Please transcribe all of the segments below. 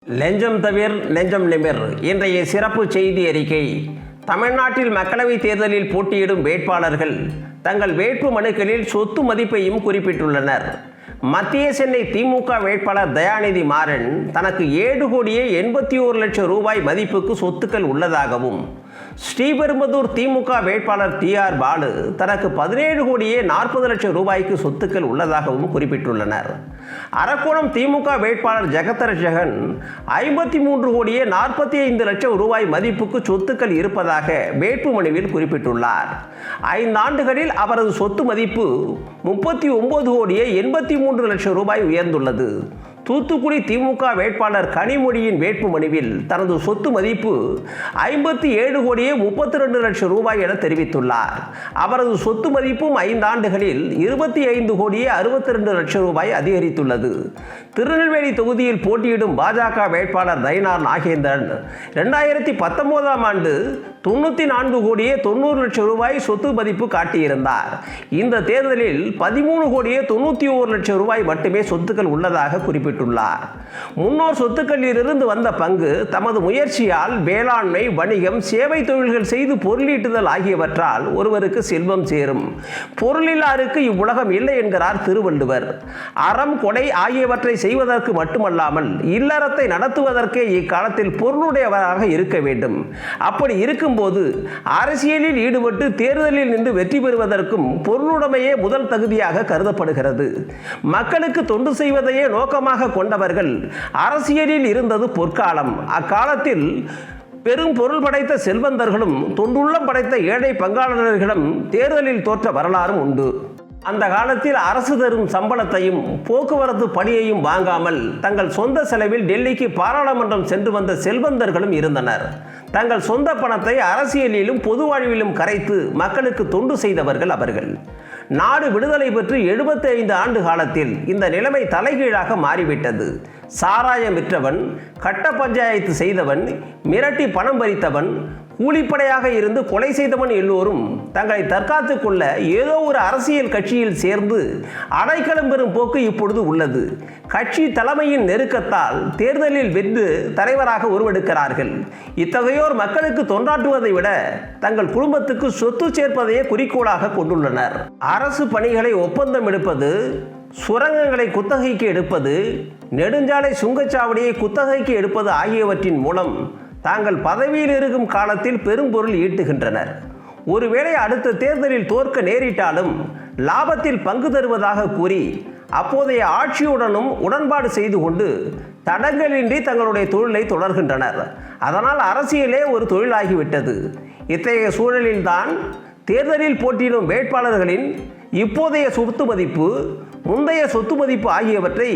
லஞ்சம் தவிர் நெஞ்சம் நிமிர். இன்றைய சிறப்பு செய்தி அறிக்கை. தமிழ்நாட்டில் மக்களவைத் தேர்தலில் போட்டியிடும் வேட்பாளர்கள் தங்கள் வேட்பு மனுக்களில் சொத்து மதிப்பையும் குறிப்பிட்டுள்ளனர். மத்திய சென்னை திமுக வேட்பாளர் தயாநிதி மாறன் தனக்கு 7,81,00,000 ரூபாய் மதிப்புக்கு சொத்துக்கள் உள்ளதாகவும், ஸ்ரீபெரும்புதூர் திமுக வேட்பாளர் TR பாலு தனக்கு 17,40,00,000 ரூபாய்க்கு சொத்துக்கள் உள்ளதாகவும் குறிப்பிட்டுள்ளனர். அரக்கோணம் திமுக வேட்பாளர் ஜெகத்ரட்சகன் 53,45,00,000 ரூபாய் மதிப்புக்கு சொத்துக்கள் இருப்பதாக வேட்புமனுவில் குறிப்பிட்டுள்ளார். 5 ஆண்டுகளில் அவரது சொத்து மதிப்பு 39,83,00,000 ரூபாய் உயர்ந்துள்ளது. தூத்துக்குடி திமுக வேட்பாளர் கனிமொழியின் வேட்புமனுவில் தனது சொத்து மதிப்பு 57,32,00,000 ரூபாய் என தெரிவித்துள்ளார். அவரது சொத்து மதிப்பும் 5 ஆண்டுகளில் 25,62,00,000 ரூபாய் அதிகரித்துள்ளது. திருநெல்வேலி தொகுதியில் போட்டியிடும் பாஜக வேட்பாளர் நயினார் நாகேந்திரன் 2019ஆம் ஆண்டு 94,90,00,000 ரூபாய் சொத்து மதிப்பு காட்டியிருந்தார். இந்த தேர்தலில் 13,91,00,000 ரூபாய் மட்டுமே சொத்துக்கள் உள்ளதாக குறிப்பிட்டுள்ளார். முன்னோர் சொத்துக்களிலிருந்து வந்த பங்கு தமது முயற்சியால் வேளாண்மை, வணிகம், சேவை தொழில்கள் செய்து பொருளீட்டுதல் ஆகியவற்றால் ஒருவருக்கு செல்வம் சேரும். பொருளில்லாருக்கு இவ்வுலகம் இல்லை என்கிறார் திருவள்ளுவர். அறம், கொடை ஆகியவற்றை செய்வதற்கு மட்டுமல்லாமல் இல்லறத்தை நடத்துவதற்கே இக்காலத்தில் பொருளுடையவராக இருக்க வேண்டும். அப்படி இருக்கும்போது அரசியலில் ஈடுபட்டு தேர்தலில் நின்று வெற்றி பெறுவதற்கும் பொருளுடைமையே முதல் தகுதியாக கருதப்படுகிறது. மக்களுக்கு தொண்டு செய்வதையே நோக்கமாக கொண்டவர்கள் அரசியலில் இருந்தது பொற்காலம். அக்காலத்தில் பெரும் பொருள் படைத்த செல்வந்தர்களும் தொண்டுள்ளம் படைத்த ஏழை பங்காளர்களும் தேர்தலில் தோற்ற வரலாறும் உண்டு. அந்த காலத்தில் அரசு தரும் சம்பளத்தையும் போக்குவரத்து பணியையும் வாங்காமல் தங்கள் சொந்த செலவில் டெல்லிக்கு பாராளுமன்றம் சென்று வந்த செல்வந்தர்களும் இருந்தனர். தங்கள் சொந்த பணத்தை அரசியலிலும் பொது வாழ்விலும் கரைத்து மக்களுக்கு தொண்டு செய்தவர்கள் அவர்கள். நாடு விடுதலை பெற்று 75 ஆண்டு காலத்தில் இந்த நிலைமை தலைகீழாக மாறிவிட்டது. சாராயம் விற்றவன், கட்ட பஞ்சாயத்து செய்தவன், மிரட்டி பணம் பறித்தவன், கூலிப்படையாக இருந்து கொலை செய்தவன் எல்லோரும் தங்களை தற்காத்துக் கொள்ள ஏதோ ஒரு அரசியல் கட்சியில் சேர்ந்து அடைக்கலம் பெறும் போக்கு இப்பொழுது உள்ளது. கட்சி தலைமையின் நெருக்கத்தால் தேர்தலில் வென்று தலைவராக உருவெடுக்கிறார்கள். இத்தகையோர் மக்களுக்கு தொண்டாற்றுவதை விட தங்கள் குடும்பத்துக்கு சொத்து சேர்ப்பதையே குறிக்கோளாக கொண்டுள்ளனர். அரசு பணிகளை ஒப்பந்தம் எடுப்பது, சுரங்கங்களை குத்தகைக்கு எடுப்பது, நெடுஞ்சாலை சுங்கச்சாவடியை குத்தகைக்கு எடுப்பது ஆகியவற்றின் மூலம் தாங்கள் பதவியில் இருக்கும் காலத்தில் பெரும் பொருள் ஈட்டுகின்றனர். ஒருவேளை அடுத்த தேர்தலில் தோற்க நேரிட்டாலும் லாபத்தில் பங்கு தருவதாக கூறி அப்போதைய ஆட்சியுடனும் உடன்பாடு செய்து கொண்டு தடங்கலின்றி தங்களுடைய தொழிலை தொடர்கின்றனர். அதனால் அரசியலே ஒரு தொழிலாகிவிட்டது. இத்தகைய சூழலில்தான் தேர்தலில் போட்டியிடும் வேட்பாளர்களின் இப்போதைய சொத்து மதிப்பு, முந்தைய சொத்து மதிப்பு ஆகியவற்றை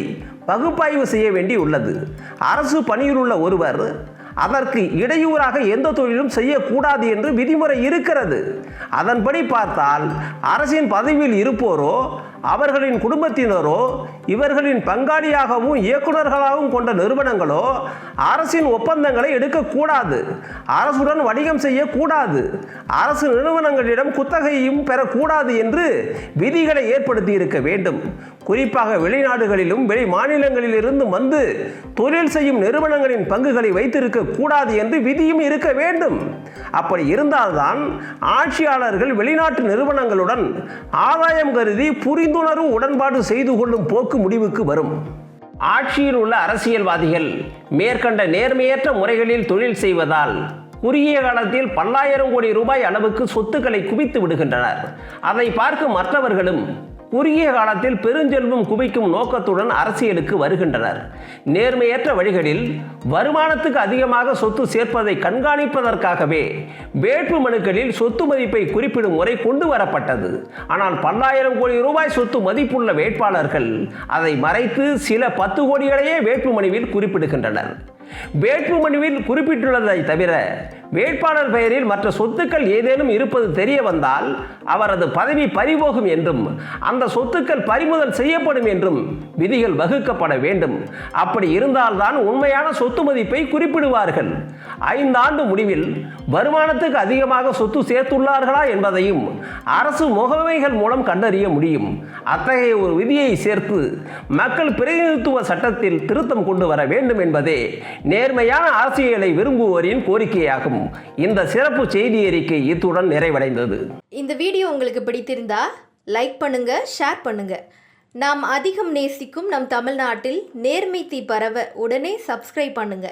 பகுப்பாய்வு செய்ய வேண்டி உள்ளது. அரசு பணியில் உள்ள ஒருவர் அதற்கு இடையூறாக எந்த தொழிலும் செய்யக்கூடாது என்று விதிமுறை இருக்கிறது. அதன்படி பார்த்தால் அரசின் பதவியில் இருப்போரோ அவர்களின் குடும்பத்தினரோ இவர்களின் பங்காளியாகவும் இயக்குநர்களாகவும் கொண்ட நிறுவனங்களோ அரசின் ஒப்பந்தங்களை எடுக்கக்கூடாது, அரசுடன் வணிகம் செய்யக்கூடாது, அரசு நிறுவனங்களிடம் குத்தகையும் பெறக்கூடாது என்று விதிகளை ஏற்படுத்தி இருக்க வேண்டும். குறிப்பாக வெளிநாடுகளிலும் வெளி மாநிலங்களிலிருந்து வந்து தொழில் செய்யும் நிறுவனங்களின் பங்குகளை வைத்திருக்க கூடாது என்று விதியும் இருக்க வேண்டும். அப்படி இருந்தால்தான் ஆட்சியாளர்கள் வெளிநாட்டு நிறுவனங்களுடன் ஆதாயம் கருதி புரிந்துணர்வு உடன்பாடு செய்து கொள்ளும் போக்கு முடிவுக்கு வரும். ஆட்சியில் உள்ள அரசியல்வாதிகள் மேற்கண்ட நேர்மையற்ற முறைகளில் தொழில் செய்வதால் குறுகிய காலத்தில் பல்லாயிரம் கோடி ரூபாய் அளவுக்கு சொத்துக்களை குவித்து விடுகின்றனர். அதை பார்க்கும் மற்றவர்களும் குறுகிய காலத்தில் பெருஞ்செல்வம் குவிக்கும் நோக்கத்துடன் அரசியலுக்கு வருகின்றனர். நேர்மையற்ற வழிகளில் வருமானத்துக்கு அதிகமாக சொத்து சேர்ப்பதை கண்காணிப்பதற்காகவே வேட்பு மனுக்களில் சொத்து மதிப்பை குறிப்பிடும் முறை கொண்டு வரப்பட்டது. ஆனால் பல்லாயிரம் கோடி ரூபாய் சொத்து மதிப்புள்ள வேட்பாளர்கள் அதை மறைத்து சில 10 கோடிகளையே வேட்பு மனுவில் குறிப்பிடுகின்றனர். வேட்பு மனுவில் குறிப்பிட்டுள்ளதை தவிர வேட்பாளர் பெயரில் மற்ற சொத்துக்கள் ஏதேனும் இருப்பது தெரிய வந்தால் அவரது பதவி பறிபோகும் என்றும் அந்த சொத்துக்கள் பறிமுதல் செய்யப்படும் என்றும் விதிகள் வகுக்கப்பட வேண்டும். அப்படி இருந்தால்தான் உண்மையான சொத்து மதிப்பை குறிப்பிடுவார்கள். 5 ஆண்டு முடிவில் வருமானத்துக்கு அதிகமாக சொத்து சேர்த்துள்ளார்களா என்பதையும் அரசு முகமைகள் மூலம் கண்டறிய முடியும். அத்தகைய ஒரு விதியை சேர்த்து மக்கள் பிரதிநிதித்துவ சட்டத்தில் திருத்தம் கொண்டு வர வேண்டும் என்பதே நேர்மையான அரசியலை விரும்புவோரின் கோரிக்கையாகும். இந்த சிறப்பு செய்தி அறிக்கை இத்துடன் நிறைவடைந்தது. இந்த வீடியோ உங்களுக்கு பிடித்திருந்தா லைக் பண்ணுங்க, ஷேர் பண்ணுங்க. நாம் அதிகம் நேசிக்கும் நம் தமிழ்நாட்டில் நேர்மை தீ பரவ உடனே சப்ஸ்கிரைப் பண்ணுங்க.